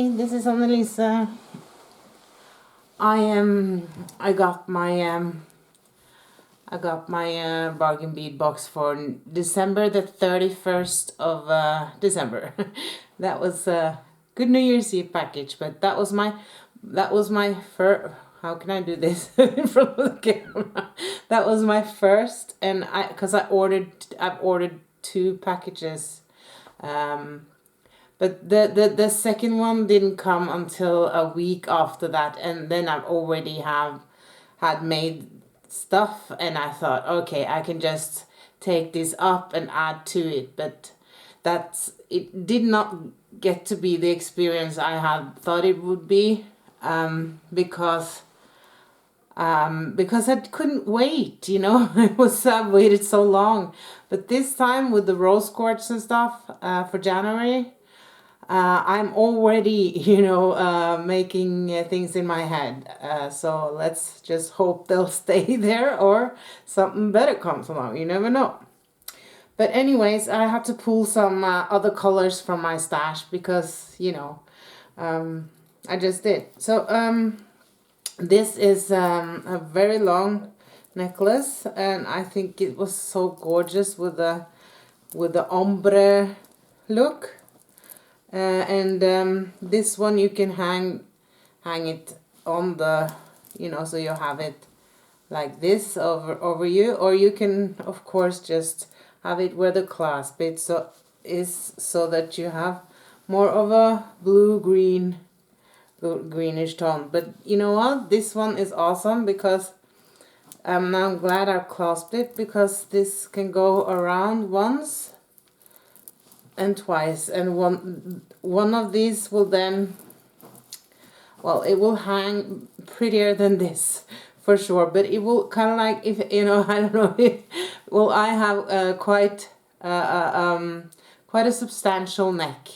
Hi, this is Annalisa. I got my bargain bead box for December the 31st of December. That was a good New Year's Eve package, but that was my first. How can I do this in front of the camera? That was my first, and I've ordered 2 packages. But the second one didn't come until a week after that, and then I've already had made stuff, and I thought, okay, I can just take this up and add to it. But it did not get to be the experience I had thought it would be, because I couldn't wait, I waited so long. But this time with the rose quartz and stuff for January, I'm already, making things in my head. So let's just hope they'll stay there or something better comes along. You never know. But anyways, I have to pull some other colors from my stash because, I just did. So this is a very long necklace, and I think it was so gorgeous with the ombre look. And this one you can hang it on the, so you have it like this over you, or you can of course just have it where the clasp is so that you have more of a greenish tone. But you know what, this one is awesome because I'm glad I clasped it, because this can go around once and twice, and one of these will then, well, it will hang prettier than this for sure, but it will kind of like, if I don't know, well, I have quite a substantial neck,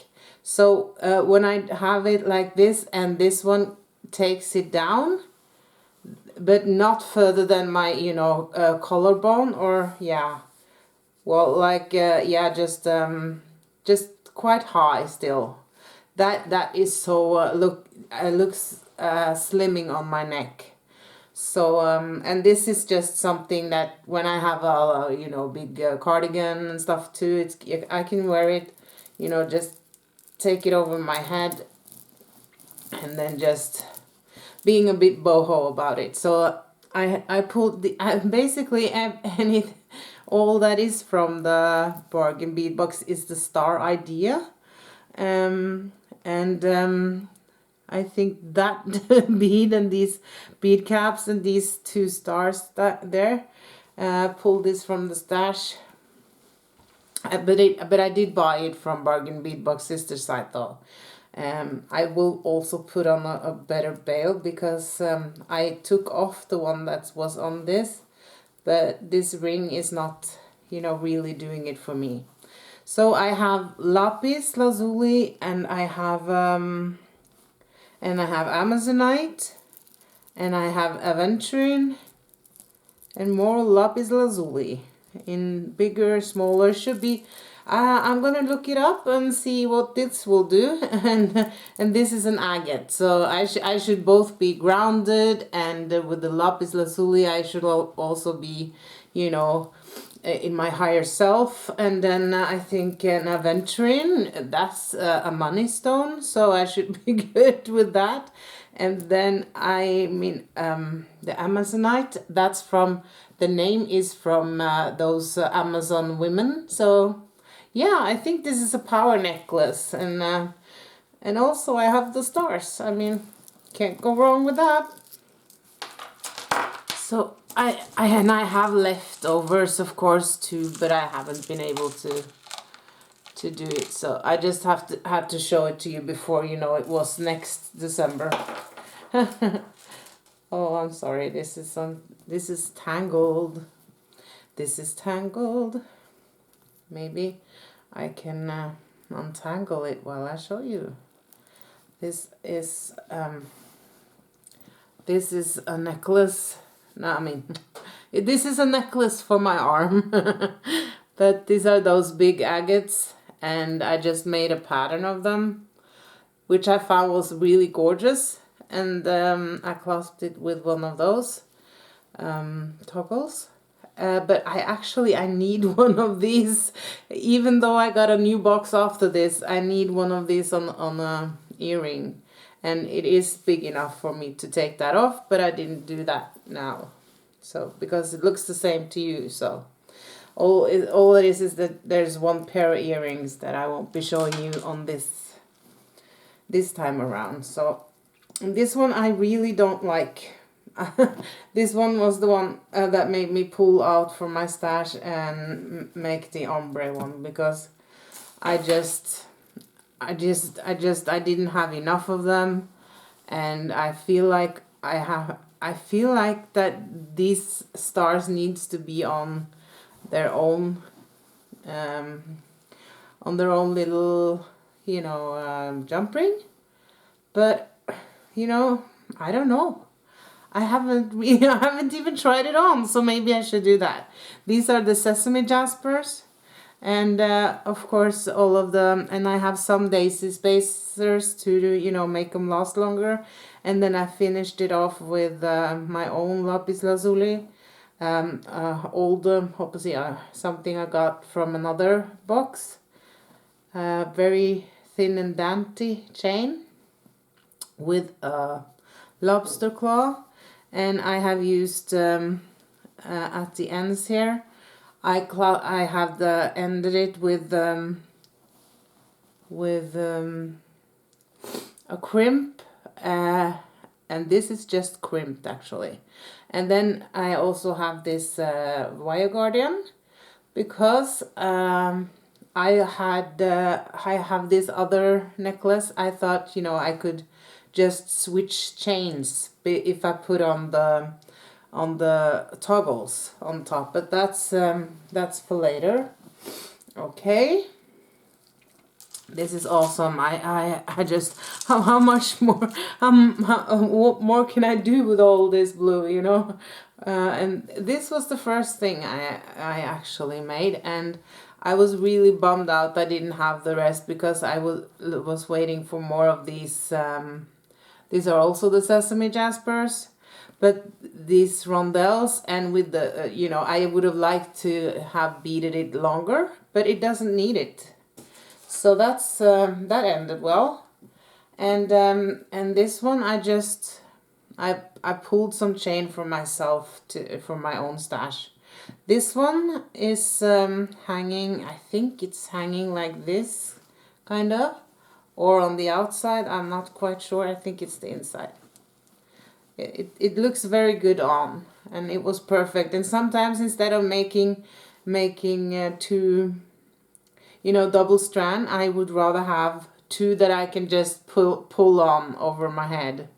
so when I have it like this, and this one takes it down, but not further than my collarbone, or just quite high still. That is so looks slimming on my neck. So and this is just something that when I have a big cardigan and stuff too, I can wear it, just take it over my head, and then just being a bit boho about it. So I pulled basically all that is from the Bargain Bead Box is the star idea. And I think that bead and these bead caps and these 2 stars there, pulled this from the stash. But I did buy it from Bargain Bead Box sister site though. I will also put on a better bail, because I took off the one that was on this, but this ring is not, really doing it for me. So I have lapis lazuli, and I have amazonite, and I have aventurine, and more lapis lazuli in bigger, smaller. Should be. I'm gonna look it up and see what this will do, and this is an agate, so I should both be grounded, and with the lapis lazuli I should also be, in my higher self. And then I think an aventurine, that's a money stone, so I should be good with that. And then the amazonite, that's from, the name is from those Amazon women. So yeah, I think this is a power necklace, and also I have the stars. Can't go wrong with that. So I have leftovers, of course, too, but I haven't been able to do it. So I just had to show it to you before, it was next December. Oh, I'm sorry. This is tangled. This is tangled. Maybe I can untangle it while I show you. This is a necklace. No, this is a necklace for my arm. But these are those big agates, and I just made a pattern of them. which I found was really gorgeous. And I clasped it with one of those toggles. But I need one of these. Even though I got a new box after this, I need one of these on a earring. And it is big enough for me to take that off, but I didn't do that now. So, because it looks the same to you, so. All it is that there's one pair of earrings that I won't be showing you on this time around. So, this one I really don't like. This one was the one that made me pull out from my stash and make the ombre one, because I didn't have enough of them, and I feel like that these stars needs to be on their own little, you know, jump ring. But you know, I don't know. I haven't even tried it on, so maybe I should do that. These are the sesame jaspers, and of course all of them. And I have some daisy spacers to, you know, make them last longer. And then I finished it off with my own lapis lazuli, old something I got from another box. Very thin and dainty chain with a lobster claw. And I have used at the ends here, I have ended it with a crimp, and this is just crimped actually. And then I also have this wire guardian, because I have this other necklace. I thought, you know, I could just switch chains if I put on the toggles on top, but that's for later. Okay, this is awesome. I just how much more what more can I do with all this blue, you know? And this was the first thing I actually made, and I was really bummed out I didn't have the rest, because I was waiting for more of these. These are also the sesame jaspers, but these rondelles, and with the, you know, I would have liked to have beaded it longer, but it doesn't need it. So that's, that ended well. And this one I pulled some chain for myself from my own stash. This one is hanging, I think it's hanging like this, kind of. Or on the outside, I'm not quite sure. I think it's the inside. It looks very good on, and it was perfect. And sometimes instead of making two, you know, double strand, I would rather have two that I can just pull on over my head.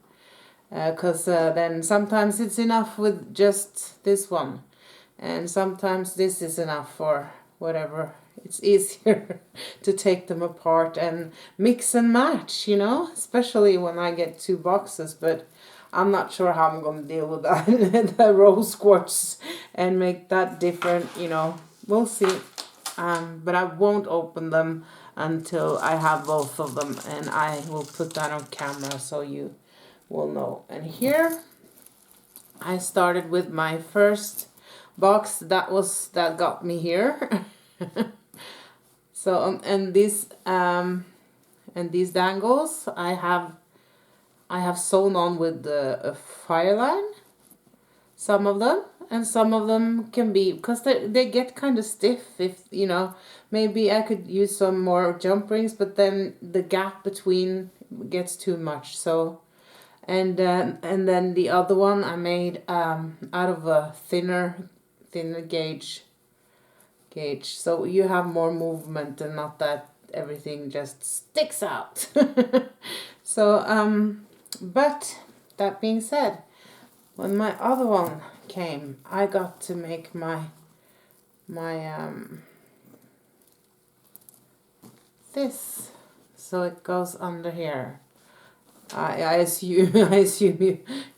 Because then sometimes it's enough with just this one, and sometimes this is enough for whatever. It's easier to take them apart and mix and match, you know, especially when I get two boxes. But I'm not sure how I'm going to deal with that, the rose quartz, and make that different, you know. We'll see. But I won't open them until I have both of them, and I will put that on camera so you will know. And here I started with my first box that got me here. So and these dangles I have sewn on with the fire line, some of them, and some of them can be, because they get kind of stiff. If you know, maybe I could use some more jump rings, but then the gap between gets too much. So and then the other one I made out of a thinner gauge, so you have more movement and not that everything just sticks out. So but that being said, when my other one came, I got to make my this, so it goes under here. I assume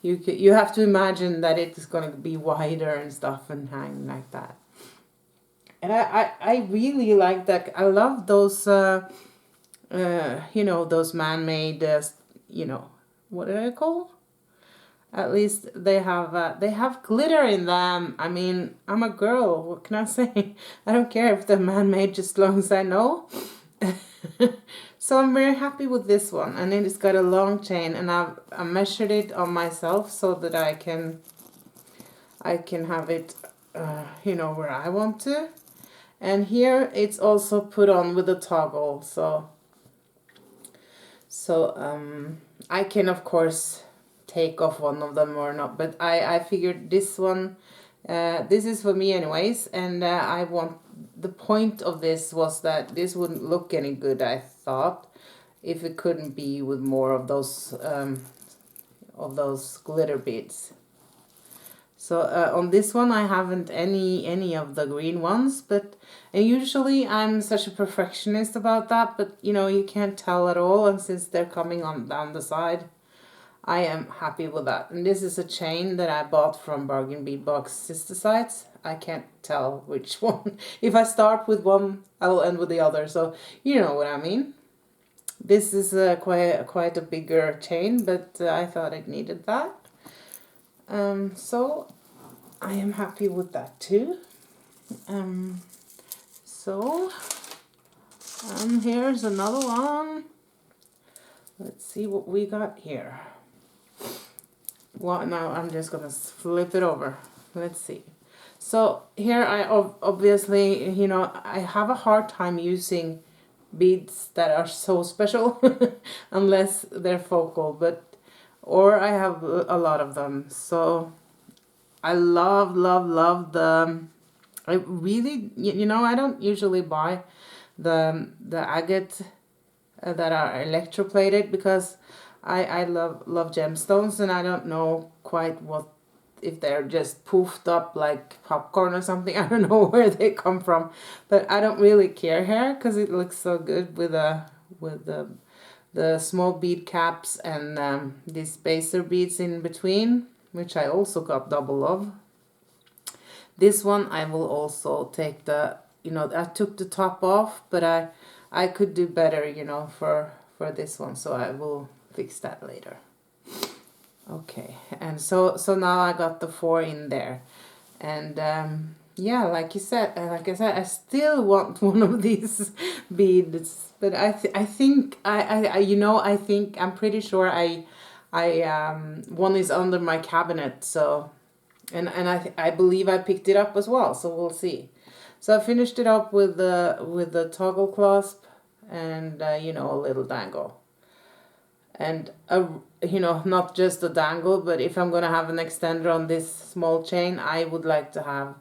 you have to imagine that it's going to be wider and stuff and hang like that. And I really like that. I love those you know, those man-made, you know, what do I call? At least they have glitter in them. I mean, I'm a girl. What can I say? I don't care if they're man-made, just as long as I know. So I'm very happy with this one, and it's got a long chain, and I measured it on myself so that I can have it, you know, where I want to. And here it's also put on with a toggle, so I can of course take off one of them or not, but I figured this one, this is for me anyways, and the point of this was that this wouldn't look any good, I thought, if it couldn't be with more of those glitter beads. So on this one I haven't any of the green ones, but and usually I'm such a perfectionist about that, but you know, you can't tell at all, and since they're coming on down the side, I am happy with that. And this is a chain that I bought from Bargain Bead Box sister sites. I can't tell which one. If I start with one, I will end with the other, so you know what I mean. This is quite a bigger chain, but I thought it needed that. So I am happy with that too. So here's another one. Let's see what we got here. Well, now I'm just gonna flip it over. Let's see. So here I obviously, you know, I have a hard time using beads that are so special unless they're focal, but or I have a lot of them. So I love the, I really, you know, I don't usually buy the agate that are electroplated, because I love gemstones, and I don't know quite what, if they're just poofed up like popcorn or something. I don't know where they come from, but I don't really care here because it looks so good with the small bead caps and these spacer beads in between, which I also got double of. This one I will also take the, you know, I took the top off, but I could do better, you know, for this one, so I will fix that later. Okay, and so now I got the 4 in there, and yeah, like I said, I still want one of these beads, but I think you know, I think I'm pretty sure one is under my cabinet, so and I believe I picked it up as well, so we'll see. So I finished it up with the toggle clasp and you know, a little dangle. And you know, not just a dangle, but if I'm gonna have an extender on this small chain, I would like to have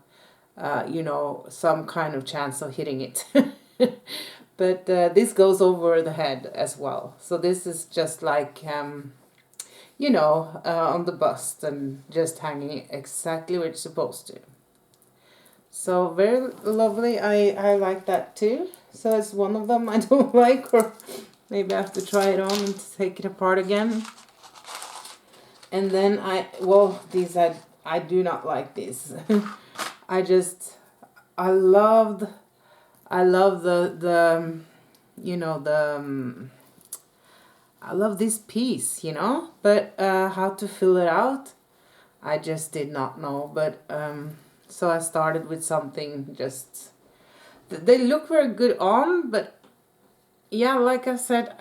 you know, some kind of chance of hitting it. But this goes over the head as well, so this is just like you know, on the bust and just hanging exactly where it's supposed to. So very lovely. I like that too. So it's one of them I don't like, or maybe I have to try it on and take it apart again. And then these I do not like these. I love the you know, I love this piece, you know, but how to fill it out, I just did not know. But so I started with something just, they look very good on, but yeah, like I said,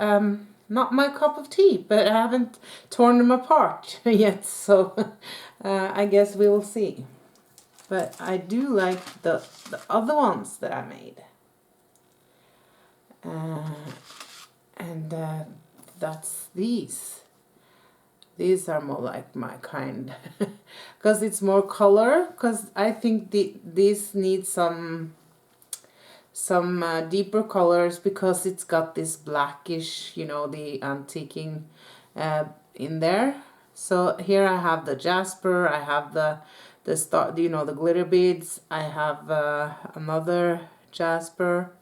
not my cup of tea, but I haven't torn them apart yet, so I guess we will see. But I do like the other ones that I made. And that's these. These are more like my kind, because it's more color, because I think these need some deeper colors, because it's got this blackish, you know, the antiquing in there. So here I have the jasper, I have the star, you know, the glitter beads, I have another jasper,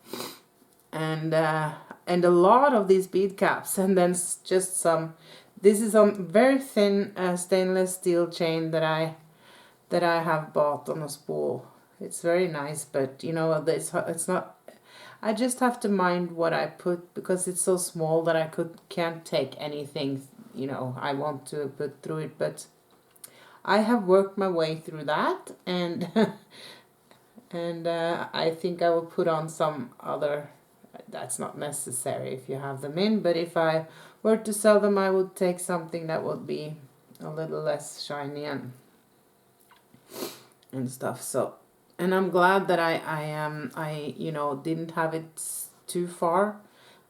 and a lot of these bead caps, and then just some. This is a very thin stainless steel chain that I have bought on a spool. It's very nice, but you know, it's not. I just have to mind what I put, because it's so small that I can't take anything, you know, I want to put through it. But I have worked my way through that, and and I think I will put on some other. That's not necessary if you have them in, but if I were to sell them, I would take something that would be a little less shiny and stuff. So, and I'm glad that I you know, didn't have it too far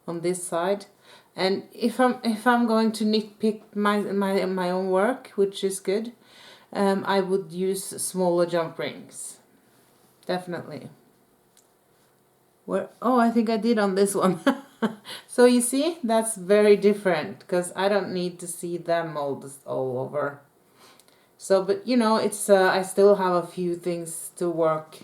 on this side. And if I'm going to nitpick my own work, which is good, I would use smaller jump rings, definitely. Where, oh, I think I did on this one. So you see, that's very different, because I don't need to see them all over. So, but you know, it's I still have a few things to work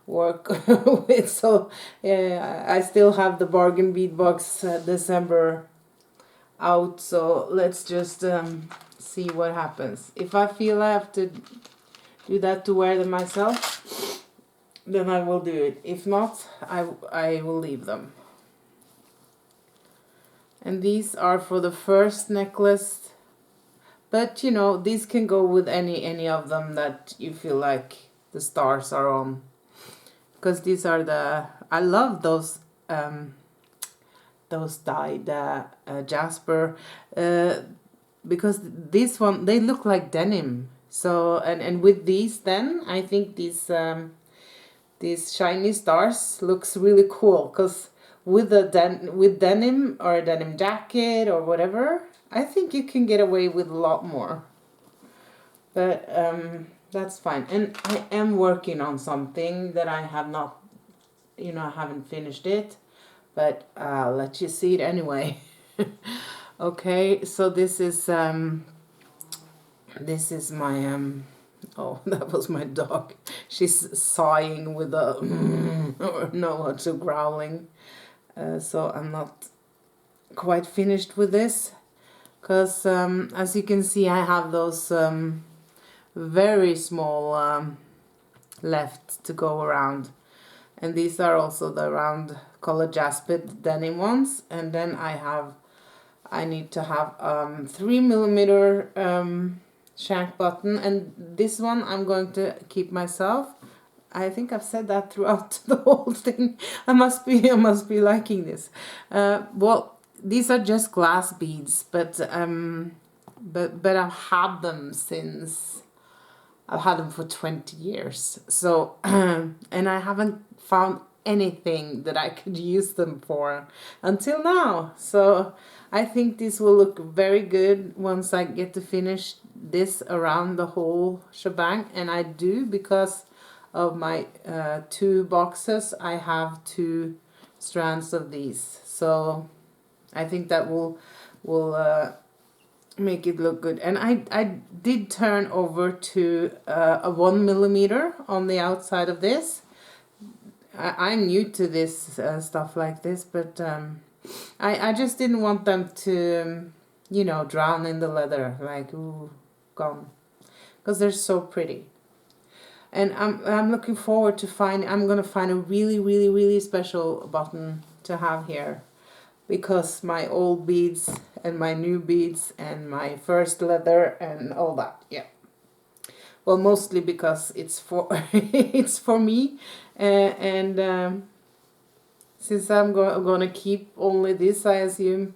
with. So I still have the Bargain Bead Box December out. So let's just see what happens. If I feel I have to do that to wear them myself, then I will do it. If not, I will leave them. And these are for the first necklace. But you know, these can go with any of them that you feel like the stars are on. Because these are I love those dyed jasper, because this one, they look like denim. So and with these, then I think these shiny stars looks really cool, because with with denim or a denim jacket or whatever, I think you can get away with a lot more. But that's fine. And I am working on something that I have not, you know, I haven't finished it, but I'll let you see it anyway. Okay, so this is my oh, that was my dog. She's sighing with a or no, what's a growling. So I'm not quite finished with this, because as you can see, I have those very small left to go around, and these are also the round color jaspid denim ones. And then I need to have 3mm shank button, and this one I'm going to keep myself. I think I've said that throughout the whole thing. I must be liking this. Well, these are just glass beads, but I've had them since, I've had them for 20 years. So and I haven't found anything that I could use them for until now. So I think this will look very good once I get to finish this around the whole shebang. And I do, because of my 2 boxes, I have 2 strands of these. So I think that will make it look good. And I did turn over to a 1mm on the outside of this. I'm new to this stuff like this, but I just didn't want them to, you know, drown in the leather, like, ooh, gone, because they're so pretty. And I'm looking forward to I'm gonna find a really special button to have here, because my old beads and my new beads and my first leather and all that, yeah. Well, mostly because it's for it's for me, and since I'm gonna keep only this, I assume,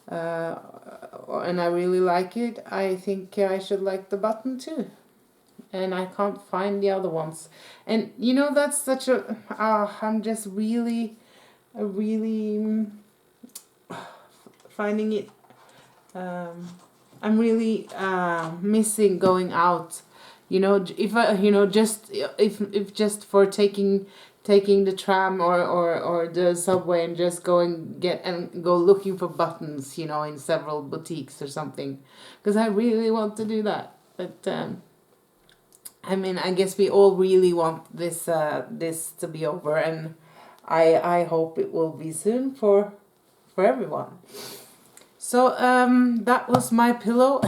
and I really like it, I think I should like the button too. And I can't find the other ones. And you know, that's such a I'm just really finding it, I'm really missing going out, you know. If I, you know, just if just for taking the tram or the subway and just go looking for buttons, you know, in several boutiques or something, because I really want to do that. But I mean, I guess we all really want this to be over, and I hope it will be soon for everyone. So that was my pillow,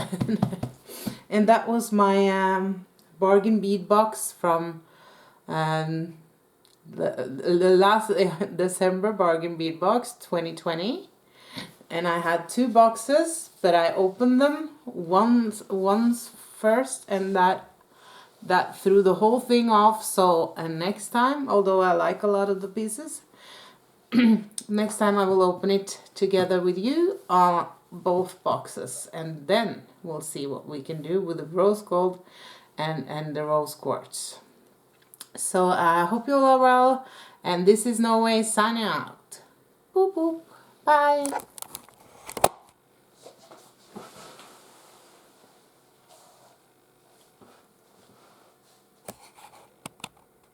and that was my Bargain Bead Box from the last December Bargain Bead Box 2020. And I had 2 boxes, but I opened them once first, and that threw the whole thing off. So, and next time, although I like a lot of the pieces, next time I will open it together with you on both boxes, and then we'll see what we can do with the rose gold and the rose quartz. So I hope you all are well, and this is Norway signing out. Boop boop. Bye.